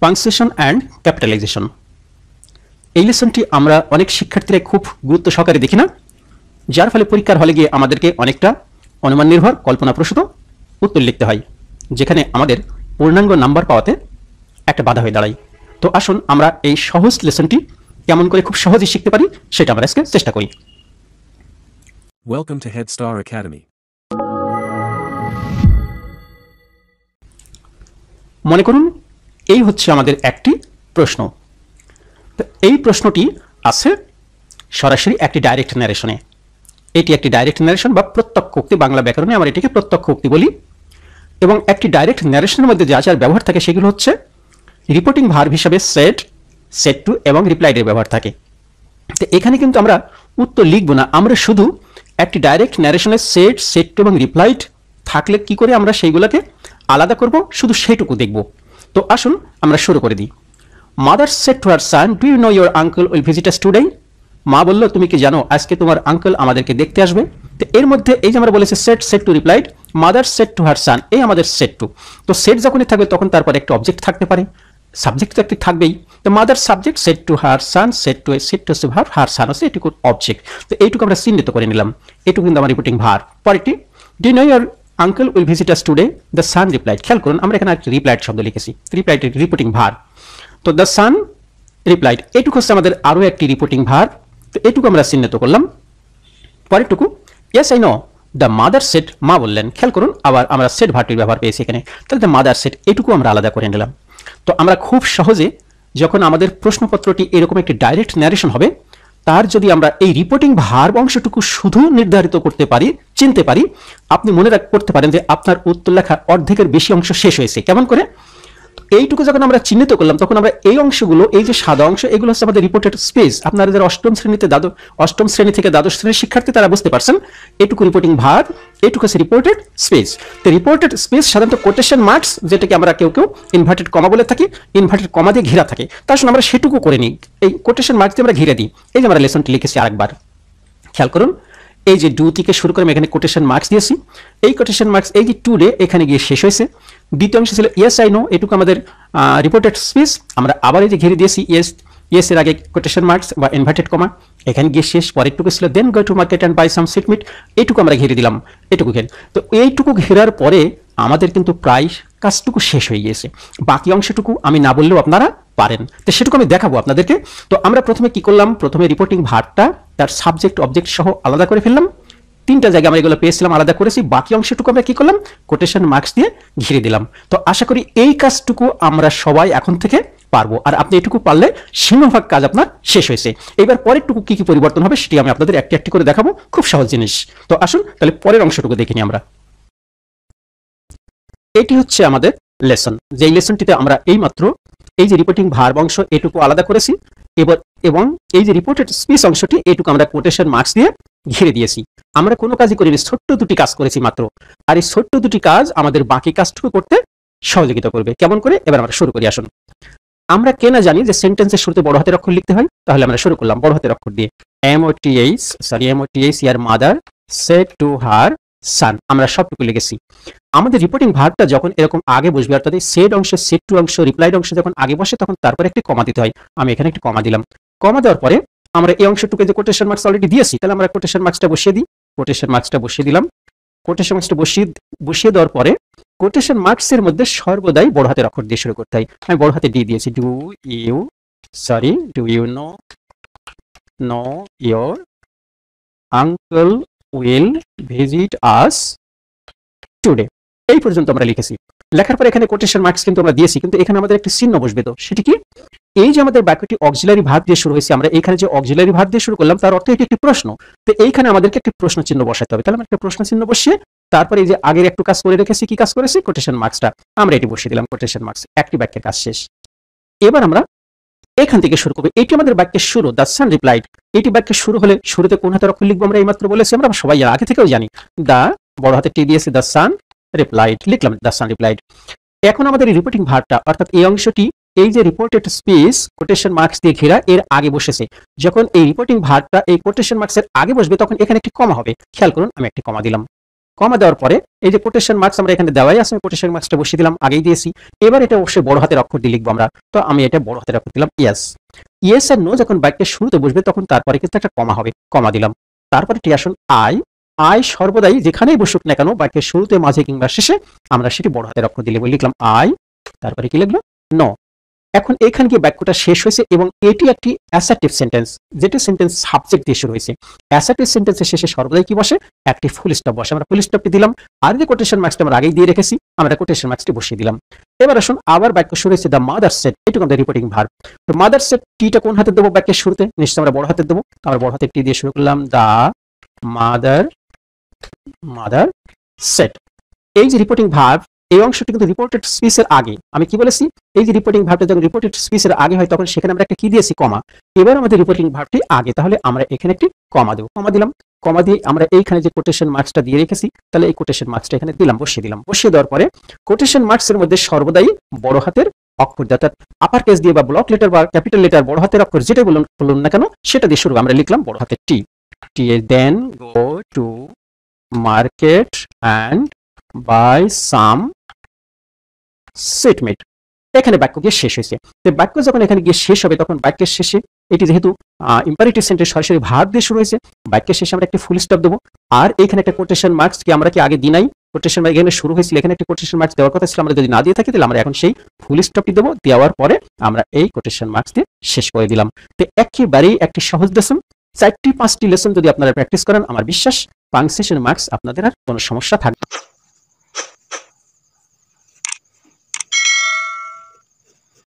Punctuation and capitalisation. এই লেসনটি আমরা অনেক শিক্ষার্থীরা খুব গুরুত্ব সহকারে দেখি না, যার ফলে পরীক্ষার হলে গিয়ে আমাদেরকে অনেকটা অনুমান নির্ভর কল্পনাপ্রসূত উত্তর লিখতে হয়, যেখানে আমাদের পূর্ণাঙ্গ নাম্বার পাওয়াতে একটা বাধা হয়ে দাঁড়ায়। তো আসুন আমরা এই সহজ লেসনটি কেমন করে খুব সহজেই শিখতে পারি সেটা আমরা আজকে চেষ্টা করি। Welcome to Head Star Academy. মনে করুন এই হচ্ছে আমাদের একটি প্রশ্ন। তো এই প্রশ্নটি আছে সরাসরি একটি ডাইরেক্ট ন্যারেশনে। এটি একটি ডাইরেক্ট ন্যারেশন বা প্রত্যক্ষ উক্তি, বাংলা ব্যাকরণে আমরা এটিকে প্রত্যক্ষ উক্তি বলি। এবং একটি ডাইরেক্ট ন্যারেশনের মধ্যে যা যার ব্যবহার থাকে সেগুলো হচ্ছে রিপোর্টিং ভার্ব হিসাবে সেড, সেড টু এবং রিপ্লাইডের ব্যবহার থাকে। তো এখানে কিন্তু আমরা উত্তর লিখব না, আমরা শুধু একটি ডাইরেক্ট ন্যারেশনের সেড, সেড টু এবং রিপ্লাইড থাকলে কি করে আমরা সেইগুলোকে আলাদা করব শুধু সেইটুকু দেখব। তো আসুন আমরা শুরু করে দিই। Mother said to her son, do you know your uncle will visit us today? মা বলল তুমি কি জানো আজকে তোমার আঙ্কেল আমাদেরকে দেখতে আসবে? তো এর মধ্যে এই যে আমরা বলেছি said, said to replied, mother said to her son, এই আমাদের সেড টু। তো সেড যখনই থাকবে তখন তারপর একটা অবজেক্ট থাকতে পারে, সাবজেক্ট তো একটি থাকবেই। তো mother subject, said to her son, said to verb, her son হচ্ছে এটুকু অবজেক্ট। তো এইটুকু আমরা চিহ্নিত করে নিলাম, এটুকু কিন্তু আমার রিপোর্টিং ভার্ব। পরেরটি, do you know your uncle will visit us today? The son replied. খেয়াল করুন আমরা এখানে একটা রিপ্লাইড শব্দ লিখেছি, রিপ্লাইড রিপোর্টিং ভার্ব। তো দ্য সান রিপ্লাইড, এটুকু হচ্ছে আমাদের আরও একটি রিপোর্টিং ভার্ব। তো এটুকু আমরা চিহ্নিত করলাম। পরেরটুকু, yes I know the mother said, মা বললেন। খেয়াল করুন আবার আমরা সেড ভার্বটির ব্যবহার পেয়েছি এখানে। তাহলে দ্য মাদার সেড, এটুকু আমরা আলাদা করে নিলাম। তো আমরা খুব সহজে যখন আমাদের প্রশ্নপত্রটি এরকম একটি ডাইরেক্ট ন্যারেশন হবে, তার যদি আমরা এই রিপোর্টিং ভার্ব অংশটুকু শুধু নির্ধারিত করতে পারি, চিনতে পারি, আপনি মনে করতে পারেন যে আপনার উত্তর লেখা অর্ধেকের বেশি অংশ শেষ হয়েছে। কেমন করে? এইটুকু যখন আমরা চিহ্নিত করলাম তখন আমরা এই অংশগুলো, এই যে সাদা অংশ, এগুলো হচ্ছে আমাদের রিপোর্টেড স্পেস। আপনারা যারা অষ্টম শ্রেণী থেকে দ্বাদশ শ্রেণীর শিক্ষার্থী তারা বুঝতে পারছেন, এটুকু রিপোর্টিং ভার্ব, এটুকু হচ্ছে রিপোর্টেড স্পেস। তো রিপোর্টেড স্পেস সাধারণত কোটেশন মার্কস, যেটাকে আমরা কেউ কেউ ইনভার্টেড কমা বলে থাকি, ইনভার্টেড কমা দিয়ে ঘেরা থাকে। তার সঙ্গে আমরা সেটুকু করে নিই, এই কোটেশন মার্কস দিয়ে আমরা ঘিরে দিই। এই যে আমরা লেসনটি লিখেছি আরেকবার খেয়াল করুন, এই যে ডু থেকে শুরু করে আমি এখানে কোটেশন মার্কস দিয়েছি। এই কোটেশন মার্কস এই যে টুডে এখানে গিয়ে শেষ হয়েছে। দ্বিতীয় অংশ ছিল ইয়েস আই নো, এটুকু আমাদের রিপোর্টেড স্পেস। আমরা আবার এই যে ঘিরে দিয়েছি ইয়েস, ইয়েস এর আগে কোটেশন মার্কস বা ইনভার্টেড কমা, এখানে গিয়ে শেষ। পরেরটুকু ছিল then go to market and buy some sweet meat, এটুকু আমরা ঘিরে দিলাম, এটুকু ঘের। তো এইটুকু ঘেরার পরে আমাদের কিন্তু প্রায় কাজটুকু শেষ হয়ে গিয়েছে। বাকি অংশটুকু আমি না বললেও আপনারা পারেন, তো সেটুকু আমি দেখাবো আপনাদেরকে। তো আমরা প্রথমে কি করলাম, প্রথমে রিপোর্টিং ভার্বটা তার সাবজেক্ট অবজেক্ট সহ আলাদা করে ফেললাম। তিনটা জায়গায় আমরা এগুলো পেয়েছিলাম, আলাদা করেছি। বাকি অংশটুকু আমরা কি করলাম, কোটেশন মার্কস দিয়ে ঘিরে দিলাম। তো আশা করি এই কাজটুকু আমরা সবাই এখন থেকে পারবো, আর আপনি এটুকু পারলে সিংহভাগ কাজ আপনার শেষ হয়েছে। এবার পরেরটুকু কি কি পরিবর্তন হবে সেটি আমি আপনাদের একটি একটি করে দেখাবো, খুব সহজ জিনিস। তো আসুন তাহলে পরের অংশটুকু দেখে নিই আমরা। এটি হচ্ছে আমাদের লেসন, যেই লেসনটিতে আমরা এইমাত্র এই যে রিপোর্টিং ভার্ব অংশ এটুকু আলাদা করেছি, এবার এবং এই যে রিপোর্টেড স্পিচ অংশটি এটুকু আমরা কোটেশন মার্কস দিয়ে ঘিরে দিয়েছি। আমরা কোনো কাজই করিনি, ছোট্ট দুটি কাজ করেছি মাত্র। আর এই ছোট্ট দুটি কাজ আমাদের বাকি কাজটুকু করতে সহযোগিতা করবে। কেমন করে? এবার আমরা শুরু করি আসুন। আমরা কেনা জানি যে সেন্টেন্সের শুরুতে বড় হাতের অক্ষর লিখতে হয়, তাহলে আমরা শুরু করলাম বড় হাতের অক্ষর দিয়ে। এমওটিএইচ ইয়ার মাদার সেড টু হার সান, আমরা সবটুকু লিখেছি। আমাদের রিপোর্টিং ভার্বটা যখন এরকম আগে বসবে, অর্থাৎ সেড অংশ, সেড টু অংশ, রিপ্লাইড অংশ যখন আগে বসে তখন তারপরে একটি কমা দিতে হয়। আমি এখানে একটি কমা দিলাম। কমা দেওয়ার পরে আমরা এই অংশটুকু যে কোটেশন মার্কস অলরেডি দিয়েছি, তাহলে আমরা কোটেশন মার্কসটা বসিয়ে দিই। কোটেশন মার্কসটা বসিয়ে দিলাম। কোটেশন মার্কসটা বসিয়ে দেওয়ার পরে কোটেশন মার্কসের মধ্যে সর্বদাই বড় হাতের অক্ষর দিয়ে শুরু করতে হয়। আমি বড় হাতে দিয়ে দিয়েছি। Do you know your uncle will visit us today, এই পর্যন্ত আমরা লিখেছি। লেখার পরে এখানে কোটেশন মার্কস কিন্তু আমরা দিয়েছি, কিন্তু এখানে আমাদের একটি চিহ্ন বসবে। তো সেটি কি? এই যে আমাদের বাক্যটি অক্সিলারি ভার্ব দিয়ে শুরু হয়েছে, আমরা এখানে যে অক্সিলারি ভার্ব দিয়ে শুরু করলাম তার অর্থ এটি একটি প্রশ্ন। তো এইখানে আমাদেরকে একটি প্রশ্ন চিহ্ন বসাতে হবে। তাহলে আমরা একটা প্রশ্ন চিহ্ন বসিয়ে তারপরে এই যে আগের একটু কাজ করে রেখেছি, কি কাজ করেছি, কোটেশন মার্কসটা আমরা এটি বসিয়ে দিলাম। কোটেশন মার্কস, একটি বাক্যের কাজ শেষ। এবার আমরা এখান থেকে শুরু করবো। এটি আমাদের বাক্যের শুরু, দ্য সান রিপ্লাইড। এটি বাক্যের শুরু হলে শুরুতে কোন হাতের অক্ষর লিখবো আমরা এইমাত্র বলেছি, আমরা সবাই আগে থেকেও জানি। দা বড় হাতে টি দিয়েছি, দ্য সান রিপ্লাইড লিখলাম, দ্য সান রিপ্লাইড। এখন আমাদের এই রিপোর্টিং ভার্বটা, অর্থাৎ এই অংশটি এই যে রিপোর্টেড স্পেস কোটেশন মার্কস দিয়ে ঘেরা এর আগে বসেছে। যখন এই রিপোর্টিং ভার্বটা এই কোটেশন মার্কসের আগে বসবে তখন এখানে একটি কমা হবে। খেয়াল করুন আমি একটি কমা দিলাম। কমা দেওয়ার পরে এই যে কোটেশন মার্কস আমরা এখানে দেওয়াই আছে, কোটেশন মার্কসটা বসিয়ে দিলাম, আগেই দিয়েছি। এবার এটা অবশ্যই বড় হাতের অক্ষর দিয়ে লিখবো আমরা, তো আমি এটা বড় হাতের অক্ষর দিলাম ইয়েস। ইয়েস আর নো যখন বাক্যের শুরুতে বসবে তখন তারপরে কিন্তু একটা কমা হবে, কমা দিলাম। তারপরে টি আসুন আই। আই সর্বদাই যেখানেই বসুক না কেন বাক্যের শুরুতে, মাঝে কিংবা শেষে আমরা সেটি বড় হাতের অক্ষর দিয়ে লিখলাম আই, তারপরে কি লিখলো নো। এখন এখানে গিয়ে বাক্যটা শেষ হয়েছে এবং এটি একটি অ্যাসার্টিভ সেন্টেন্স, যেটি সেন্টেন্স সাবজেক্ট দিয়ে শুরু হয়েছে। অ্যাসার্টিভ সেন্টেন্সের শেষে সর্বদাই কি বসে, একটি ফুল স্টপ বসে। আমরা ফুল স্টপটি দিলাম, আর যে কোটেশন মার্কসটা আমরা আগেই দিয়ে রেখেছি আমরা কোটেশন মার্কসটি বসিয়ে দিলাম। এবার আসুন আবার বাক্য শুরু হয়েছে দ্য মাদার সেড, এটুকু আমাদের রিপোর্টিং ভার্ব। তো মাদার সেড টিটা কোন হাতে দেবো বাক্যের শুরুতে, নিশ্চয়ই আমরা বড় হাতে দেবো। আমরা বড় হাতের টি দিয়ে শুরু করলাম দ্য মাদার সেড। এই যে রিপোর্টিং ভার্ব, এই অংশটি কিন্তু রিপোর্টেড স্পিচের আগে। আমি কি বলেছি, এই যে রিপোর্টিং ভার্বটা যখন রিপোর্টেড স্পিচের আগে হয় তখন সেখানে আমরা একটা কি দিয়েছি, কমা। এবার আমাদের রিপোর্টিং ভার্বটি আগে, তাহলে আমরা এখানে একটি কমা দেবো, কমা দিলাম। কমা দিয়ে আমরা এইখানে যে কোটেশন মার্কসটা দিয়ে রেখেছি, তাহলে এই কোটেশন মার্কসটা এখানে দিলাম, বসিয়ে দিলাম। বসিয়ে দেওয়ার পরে কোটেশন মার্কসের মধ্যে সর্বদাই বড় হাতের অক্ষর, অর্থাৎ আপার কেস দিয়ে বা ব্লক লেটার বা ক্যাপিটাল লেটার, বড় হাতের অক্ষর যেটাই বলুন না কেন সেটা দিয়ে শুরু। আমরা লিখলাম বড় হাতের T. T then go to market and buy some sweetmeat. এখানে বাক্য গিয়ে শেষ হয়েছে। তো বাক্য যখন এখানে গিয়ে শেষ হবে তখন বাক্যের শেষে, এটি যেহেতু ইম্পারেটিভ সেন্টেন্স সরাসরি ভার্ব দিয়ে শুরু হয়েছে, বাক্যের শেষে আমরা একটি ফুল স্টপ দেবো। আর এখানে একটা কোটেশন মার্কস কি আমরা কি আগে দিই নাই, কোটেশন মার্ক এখানে শুরু হয়েছিল, এখানে একটা কোটেশন মার্কস দেওয়ার কথা ছিল, আমরা যদি না দিয়ে থাকি তাহলে আমরা এখন সেই ফুল স্টপটি দেবো। দেওয়ার পরে আমরা এই কোটেশন মার্কস দিয়ে শেষ করে দিলাম। তো একেবারেই একটি সহজ লেসন। 4টি 5টি লেসন যদি আপনারা প্র্যাকটিস করেন আমার বিশ্বাস পাংচুয়েশন মার্কস আপনাদের আর কোনো সমস্যা থাকবে না।